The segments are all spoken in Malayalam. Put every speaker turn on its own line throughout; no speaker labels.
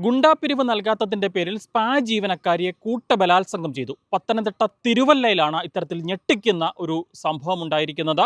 ഗുണ്ടാപ്പിരിവ് നൽകാത്തതിന്റെ പേരിൽ സ്പാ ജീവനക്കാരിയെ കൂട്ടബലാത്സംഗം ചെയ്തു. പത്തനംതിട്ട തിരുവല്ലയിലാണ് ഇത്തരത്തിൽ ഞെട്ടിക്കുന്ന ഒരു സംഭവം ഉണ്ടായിരിക്കുന്നത്.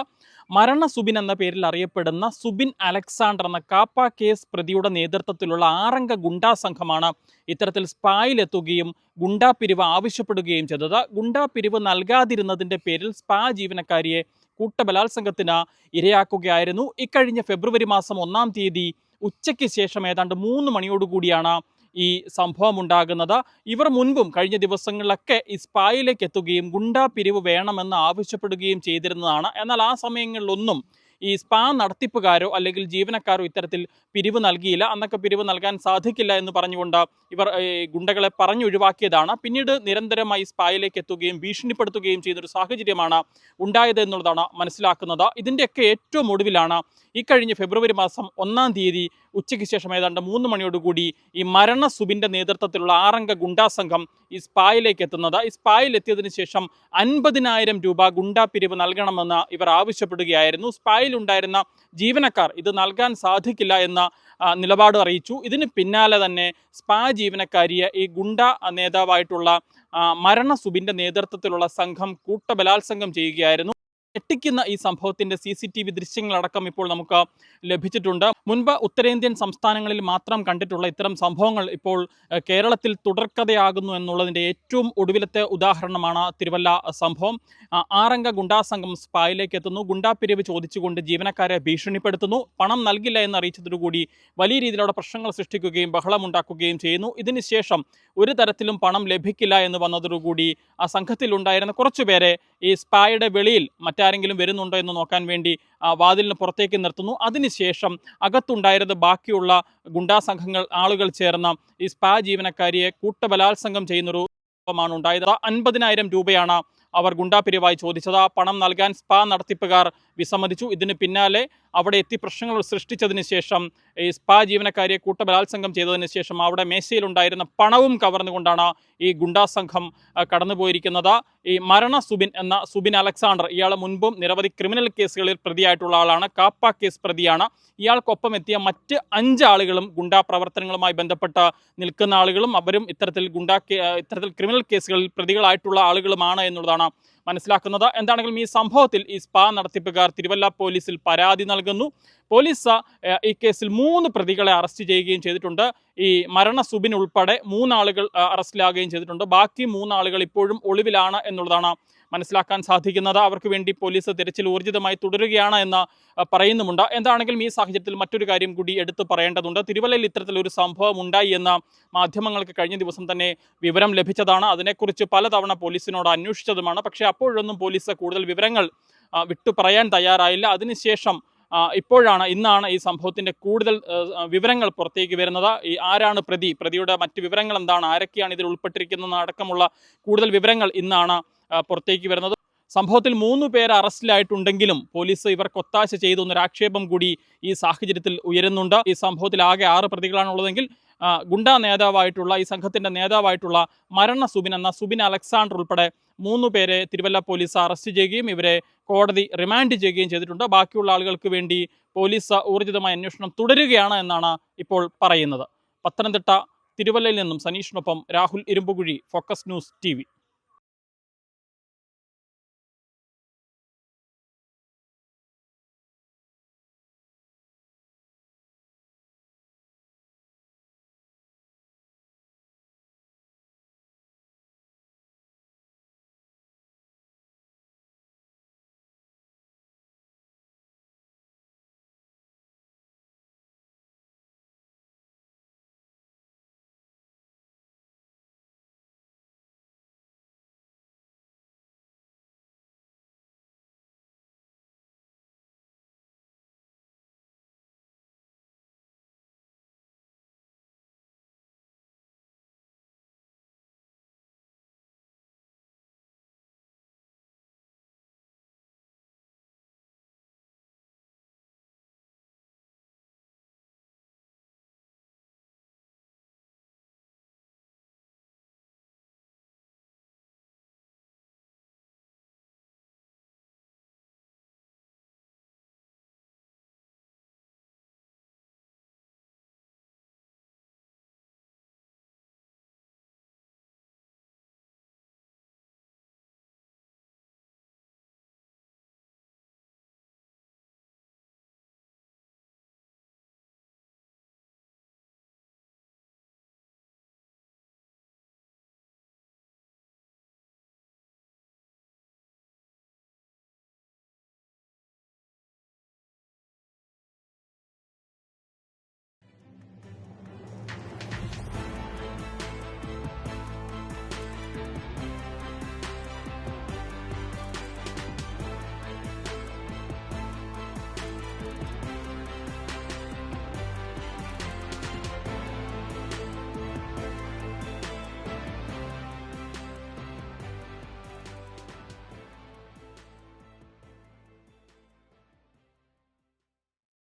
മരണ സുബിൻ എന്ന പേരിൽ അറിയപ്പെടുന്ന സുബിൻ അലക്സാണ്ടർ എന്ന കാപ്പ കേസ് പ്രതിയുടെ നേതൃത്വത്തിലുള്ള 6 ഗുണ്ടാ സംഘമാണ് ഇത്തരത്തിൽ സ്പായിലെത്തുകയും ഗുണ്ടാപ്പിരിവ് ആവശ്യപ്പെടുകയും ചെയ്തത്. ഗുണ്ടാപ്പിരിവ് നൽകാതിരുന്നതിന്റെ പേരിൽ സ്പാ ജീവനക്കാരിയെ കൂട്ടബലാത്സംഗത്തിന് ഇരയാക്കുകയായിരുന്നു. ഇക്കഴിഞ്ഞ ഫെബ്രുവരി മാസം 1-ാം തീയതി ഉച്ചയ്ക്ക് ശേഷം ഏതാണ്ട് 3 മണിയോടുകൂടിയാണ് ഈ സംഭവം ഉണ്ടാകുന്നത്. ഇവർ മുൻപും കഴിഞ്ഞ ദിവസങ്ങളിലൊക്കെ ഈ സ്പായിലേക്ക് എത്തുകയും ഗുണ്ടാ പിരിവ് വേണമെന്ന് ആവശ്യപ്പെടുകയും ചെയ്തിരുന്നതാണ്. എന്നാൽ ആ സമയങ്ങളിലൊന്നും ഈ സ്പാ നടത്തിപ്പുകാരോ അല്ലെങ്കിൽ ജീവനക്കാരോ ഇത്തരത്തിൽ പിരിവ് നൽകിയില്ല. അന്നൊക്കെ പിരിവ് നൽകാൻ സാധിക്കില്ല എന്ന് പറഞ്ഞുകൊണ്ട് ഇവർ ഗുണ്ടകളെ പറഞ്ഞൊഴിവാക്കിയതാണ്. പിന്നീട് നിരന്തരമായി സ്പായിലേക്ക് എത്തുകയും ഭീഷണിപ്പെടുത്തുകയും ചെയ്യുന്നൊരു സാഹചര്യമാണ് ഉണ്ടായത് എന്നുള്ളതാണ് മനസ്സിലാക്കുന്നത്. ഇതിൻ്റെയൊക്കെ ഏറ്റവും ഒടുവിലാണ് ഇക്കഴിഞ്ഞ ഫെബ്രുവരി മാസം 1-ാം തീയതി ഉച്ചയ്ക്ക് ശേഷം ഏതാണ്ട് 3 മണിയോടുകൂടി ഈ മരണ സുബിൻ്റെ നേതൃത്വത്തിലുള്ള 6 ഗുണ്ടാ സംഘം ഈ സ്പായിലേക്ക് എത്തുന്നത്. ഈ സ്പായിൽ എത്തിയതിനു ശേഷം 50,000 രൂപ ഗുണ്ടാ പിരിവ് നൽകണമെന്ന് ഇവർ ആവശ്യപ്പെടുകയായിരുന്നു. സ്പായിലുണ്ടായിരുന്ന ജീവനക്കാർ ഇത് നൽകാൻ സാധിക്കില്ല എന്ന നിലപാട് അറിയിച്ചു. ഇതിന് പിന്നാലെ തന്നെ സ്പാ ജീവനക്കാരിയെ ഈ ഗുണ്ടാ നേതാവായിട്ടുള്ള മരണ സുബിൻ്റെ നേതൃത്വത്തിലുള്ള സംഘം കൂട്ടബലാത്സംഗം ചെയ്യുകയായിരുന്നു. ഞെട്ടിക്കുന്ന ഈ സംഭവത്തിന്റെ CCTV ദൃശ്യങ്ങളടക്കം ഇപ്പോൾ നമുക്ക് ലഭിച്ചിട്ടുണ്ട്. മുൻപ് ഉത്തരേന്ത്യൻ സംസ്ഥാനങ്ങളിൽ മാത്രം കണ്ടിട്ടുള്ള ഇത്തരം സംഭവങ്ങൾ ഇപ്പോൾ കേരളത്തിൽ തുടർക്കഥയാകുന്നു എന്നുള്ളതിൻ്റെ ഏറ്റവും ഒടുവിലത്തെ ഉദാഹരണമാണ് തിരുവല്ല സംഭവം. 6 ഗുണ്ടാ സംഘം സ്പായിലേക്ക് എത്തുന്നു. ഗുണ്ടാപ്പിരിവ് ചോദിച്ചുകൊണ്ട് ജീവനക്കാരെ ഭീഷണിപ്പെടുത്തുന്നു. പണം നൽകില്ല എന്ന് അറിയിച്ചതോടുകൂടി വലിയ രീതിയിലുള്ള പ്രശ്നങ്ങൾ സൃഷ്ടിക്കുകയും ബഹളമുണ്ടാക്കുകയും ചെയ്യുന്നു. ഇതിനുശേഷം ഒരു തരത്തിലും പണം ലഭിക്കില്ല എന്ന് വന്നതോടുകൂടി ആ സംഘത്തിലുണ്ടായിരുന്ന കുറച്ചുപേരെ ഈ സ്പായുടെ വെളിയിൽ മറ്റാരെങ്കിലും വരുന്നുണ്ടോ എന്ന് നോക്കാൻ വേണ്ടി വാതിലിന് പുറത്തേക്ക് നിർത്തുന്നു. അതിനുശേഷം അകത്തുണ്ടായിരുന്ന ബാക്കിയുള്ള ഗുണ്ടാ സംഘങ്ങൾ ആളുകൾ ചേർന്ന് ഈ സ്പാ ജീവനക്കാരിയെ കൂട്ടബലാത്സംഗം ചെയ്യുന്നൊരു ാണ് ഉണ്ടായത്. 50,000 രൂപയാണ് അവർ ഗുണ്ടാപിരിവായി ചോദിച്ചത്. ആ പണം നൽകാൻ സ്പാ നടത്തിപ്പുകാർ വിസമ്മതിച്ചു. ഇതിന് പിന്നാലെ അവിടെ എത്തി പ്രശ്നങ്ങൾ സൃഷ്ടിച്ചതിന് ശേഷം ഈ സ്പാ ജീവനക്കാരിയെ കൂട്ടബലാത്സംഗം ചെയ്തതിന് ശേഷം അവിടെ മേശയിലുണ്ടായിരുന്ന പണവും കവർന്നുകൊണ്ടാണ് ഈ ഗുണ്ടാ സംഘം കടന്നുപോയിരിക്കുന്നത്. ഈ മരണ സുബിൻ എന്ന സുബിൻ അലക്സാണ്ടർ, ഇയാൾ മുൻപും നിരവധി ക്രിമിനൽ കേസുകളിൽ പ്രതിയായിട്ടുള്ള ആളാണ്. കാപ്പ കേസ് പ്രതിയാണ്. ഇയാൾക്കൊപ്പം എത്തിയ മറ്റ് 5 ആളുകളും ഗുണ്ടാ പ്രവർത്തനങ്ങളുമായി ബന്ധപ്പെട്ട് നിൽക്കുന്ന ആളുകളും അവരും ഇത്തരത്തിൽ ക്രിമിനൽ കേസുകളിൽ പ്രതികളായിട്ടുള്ള ആളുകളുമാണ് എന്നുള്ളതാണ് മനസ്സിലാക്കുന്നത്. എന്താണെങ്കിലും ഈ സംഭവത്തിൽ ഈ സ്പാ നടത്തിപ്പുകാർ തിരുവല്ല പോലീസിൽ പരാതി നൽകുന്നു. പോലീസ് ഈ കേസിൽ 3 പ്രതികളെ അറസ്റ്റ് ചെയ്യുകയും ചെയ്തിട്ടുണ്ട്. ഈ മരണ സുബിൻ ഉൾപ്പെടെ 3 ആളുകൾ അറസ്റ്റിലാകുകയും ചെയ്തിട്ടുണ്ട്. ബാക്കി 3 ആളുകൾ ഇപ്പോഴും ഒളിവിലാണ് എന്നുള്ളതാണ് മനസ്സിലാക്കാൻ സാധിക്കുന്നത്. അവർക്ക് വേണ്ടി പോലീസ് തിരച്ചിൽ ഊർജിതമായി തുടരുകയാണ് എന്ന് പറയുന്നുമുണ്ട്. എന്താണെങ്കിലും ഈ സാഹചര്യത്തിൽ മറ്റൊരു കാര്യം കൂടി എടുത്തു പറയേണ്ടതുണ്ട്. തിരുവല്ലയിൽ ഇത്തരത്തിലൊരു സംഭവം ഉണ്ടായി എന്ന് മാധ്യമങ്ങൾക്ക് കഴിഞ്ഞ ദിവസം തന്നെ വിവരം ലഭിച്ചതാണ്. അതിനെക്കുറിച്ച് പലതവണ പോലീസിനോട് അന്വേഷിച്ചതുമാണ്. പക്ഷേ അപ്പോഴൊന്നും പോലീസ് കൂടുതൽ വിവരങ്ങൾ വിട്ടു പറയാൻ തയ്യാറായില്ല. അതിനുശേഷം ഇന്നാണ് ഈ സംഭവത്തിന്റെ കൂടുതൽ വിവരങ്ങൾ പുറത്തേക്ക് വരുന്നത്. ഈ ആരാണ് പ്രതിയുടെ മറ്റ് വിവരങ്ങൾ എന്താണ്, ആരൊക്കെയാണ് ഇതിൽ ഉൾപ്പെട്ടിരിക്കുന്നത് അടക്കമുള്ള കൂടുതൽ വിവരങ്ങൾ ഇന്നാണ് പുറത്തേക്ക് വരുന്നത്. സംഭവത്തിൽ 3 പേർ അറസ്റ്റിലായിട്ടുണ്ടെങ്കിലും പോലീസ് ഇവർക്ക് ഒത്താശ ചെയ്തു എന്നൊരു ആക്ഷേപം കൂടി ഈ സാഹചര്യത്തിൽ ഉയരുന്നുണ്ട്. ഈ സംഭവത്തിൽ ആകെ 6 പ്രതികളാണുള്ളതെങ്കിൽ ഗുണ്ടാ നേതാവായിട്ടുള്ള ഈ സംഘത്തിന്റെ നേതാവായിട്ടുള്ള മരണ സുബിൻ എന്ന സുബിൻ അലക്സാണ്ടർ ഉൾപ്പെടെ 3 പേരെ തിരുവല്ല പോലീസ് അറസ്റ്റ് ചെയ്യുകയും ഇവരെ കോടതി റിമാൻഡ് ചെയ്യുകയും ചെയ്തിട്ടുണ്ട്. ബാക്കിയുള്ള ആളുകൾക്ക് വേണ്ടി പോലീസ് ഊർജിതമായ അന്വേഷണം തുടരുകയാണ് എന്നാണ് ഇപ്പോൾ പറയുന്നത്. പത്തനംതിട്ട തിരുവല്ലയിൽ നിന്നും സനീഷിനൊപ്പം Rahul Irumbukuzhi, focus news TV.